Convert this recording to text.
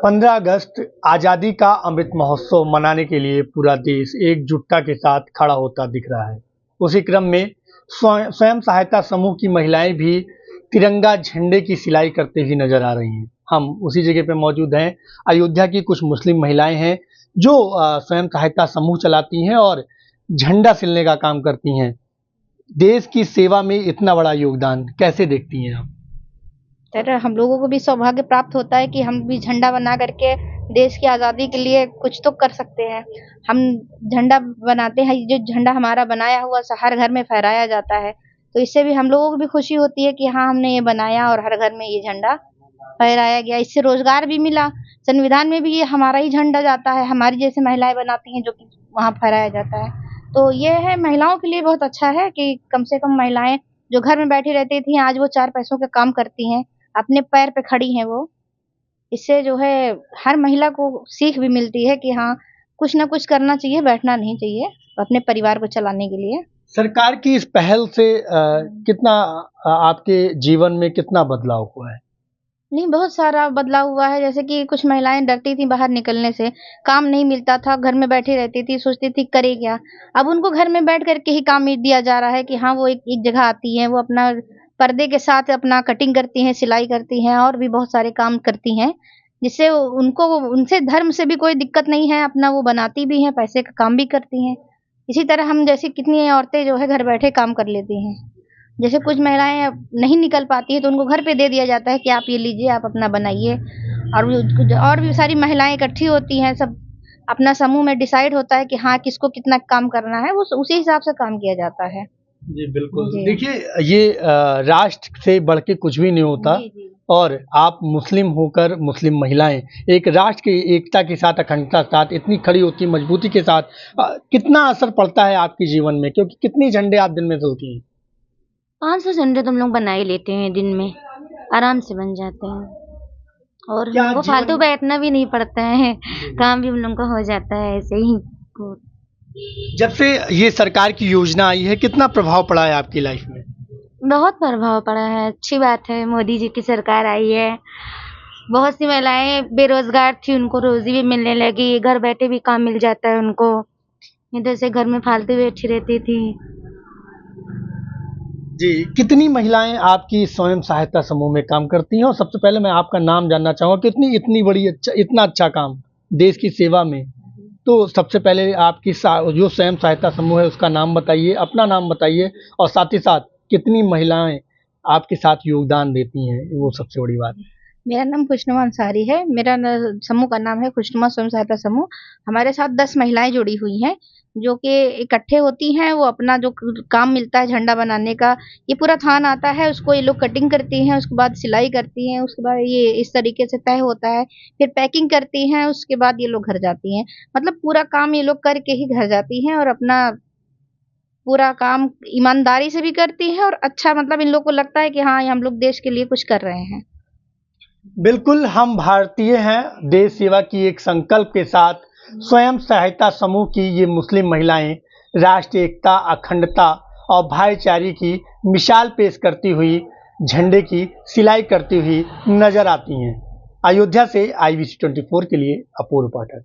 15 अगस्त आज़ादी का अमृत महोत्सव मनाने के लिए पूरा देश एकजुटता के साथ खड़ा होता दिख रहा है। उसी क्रम में स्वयं सहायता समूह की महिलाएं भी तिरंगा झंडे की सिलाई करते हुए नजर आ रही हैं। हम उसी जगह पे मौजूद हैं। अयोध्या की कुछ मुस्लिम महिलाएं हैं जो स्वयं सहायता समूह चलाती हैं और झंडा सिलने का काम करती हैं। देश की सेवा में इतना बड़ा योगदान कैसे देखती हैं आप? सर, हम लोगों को भी सौभाग्य प्राप्त होता है कि हम भी झंडा बना करके देश की आज़ादी के लिए कुछ तो कर सकते हैं। हम झंडा बनाते हैं, जो झंडा हमारा बनाया हुआ हर घर में फहराया जाता है, तो इससे भी हम लोगों को भी खुशी होती है कि हाँ, हमने ये बनाया और हर घर में ये झंडा फहराया गया। इससे रोजगार भी मिला। संविधान में भी ये हमारा ही झंडा जाता है, हमारी जैसे महिलाएं बनाती हैं जो कि वहाँ फहराया जाता है। तो ये है, महिलाओं के लिए बहुत अच्छा है कि कम से कम महिलाएं जो घर में बैठी रहती थी, आज वो 4 पैसों का काम करती हैं, अपने पैर पे खड़ी हैं वो। इससे जो है हर महिला को सीख भी मिलती है कि हाँ, कुछ ना कुछ करना चाहिए, बैठना नहीं चाहिए अपने परिवार को चलाने के लिए। सरकार की इस पहल से कितना आपके जीवन में कितना बदलाव हुआ है? नहीं, बहुत सारा बदलाव हुआ है। जैसे कि कुछ महिलाएं डरती थी बाहर निकलने से, काम नहीं मिलता था, घर में बैठी रहती थी, सोचती थी करे क्या। अब उनको घर में बैठ करके ही काम दिया जा रहा है कि हाँ, वो एक जगह आती हैं, वो अपना पर्दे के साथ अपना कटिंग करती हैं, सिलाई करती हैं और भी बहुत सारे काम करती हैं, जिससे उनको उनसे धर्म से भी कोई दिक्कत नहीं है, अपना वो बनाती भी हैं, पैसे का काम भी करती हैं। इसी तरह हम जैसी कितनी औरतें जो है घर बैठे काम कर लेती हैं। जैसे कुछ महिलाएं नहीं निकल पाती है तो उनको घर पे दे दिया जाता है कि आप ये लीजिए, आप अपना बनाइए। और भी सारी महिलाएं इकट्ठी होती हैं, सब अपना समूह में डिसाइड होता है कि हाँ, किसको कितना काम करना है, वो उसी हिसाब से काम किया जाता है। जी बिल्कुल। देखिए, ये राष्ट्र से बढ़ के कुछ भी नहीं होता। जी। और आप मुस्लिम होकर मुस्लिम महिलाएं एक राष्ट्र की एकता के साथ, अखंडता के साथ इतनी खड़ी होती, मजबूती के साथ, कितना असर पड़ता है आपके जीवन में? क्योंकि कितनी झंडे आप दिन में तुलती हैं? 500 झंडे तो हम लोग बना ही लेते हैं दिन में, आराम से बन जाते हैं। और हम लोग को फालतू बैठना भी नहीं पड़ता है, काम भी हम लोग का हो जाता है ऐसे ही। जब से ये सरकार की योजना आई है, कितना प्रभाव पड़ा है आपकी लाइफ में? बहुत प्रभाव पड़ा है, अच्छी बात है, मोदी जी की सरकार आई है। बहुत सी महिलाएं बेरोजगार थी, उनको रोजी भी मिलने लगी, घर बैठे भी काम मिल जाता है उनको, इधर से घर में फालतू बैठी रहती थी। जी, कितनी महिलाएं आपकी स्वयं सहायता समूह में काम करती हैं? और सबसे पहले मैं आपका नाम जानना चाहूँगा, कितनी इतनी बड़ी इतना अच्छा काम देश की सेवा में। तो सबसे पहले आपकी जो स्वयं सहायता समूह है उसका नाम बताइए, अपना नाम बताइए और साथ ही साथ कितनी महिलाएं आपके साथ योगदान देती हैं, वो सबसे बड़ी बात है। मेरा नाम खुशनुमा अंसारी है। मेरा समूह का नाम है खुशनुमा स्वयं सहायता समूह। हमारे साथ 10 महिलाएं जुड़ी हुई हैं, जो कि इकट्ठे होती हैं। वो अपना जो काम मिलता है झंडा बनाने का, ये पूरा थान आता है, उसको ये लोग कटिंग करती हैं, उसके बाद सिलाई करती हैं, उसके बाद ये इस तरीके से तय होता है, फिर पैकिंग करती हैं, उसके बाद ये लोग घर जाती हैं। मतलब पूरा काम ये लोग करके ही घर जाती हैं और अपना पूरा काम ईमानदारी से भी करती हैं और अच्छा, मतलब इन लोग को लगता है कि हाँ, हम लोग देश के लिए कुछ कर रहे हैं। बिल्कुल, हम भारतीय हैं। देश सेवा की एक संकल्प के साथ स्वयं सहायता समूह की ये मुस्लिम महिलाएं राष्ट्रीय एकता, अखंडता और भाईचारे की मिसाल पेश करती हुई झंडे की सिलाई करती हुई नजर आती हैं। अयोध्या से IBC 24 के लिए अपूर्व पाठक।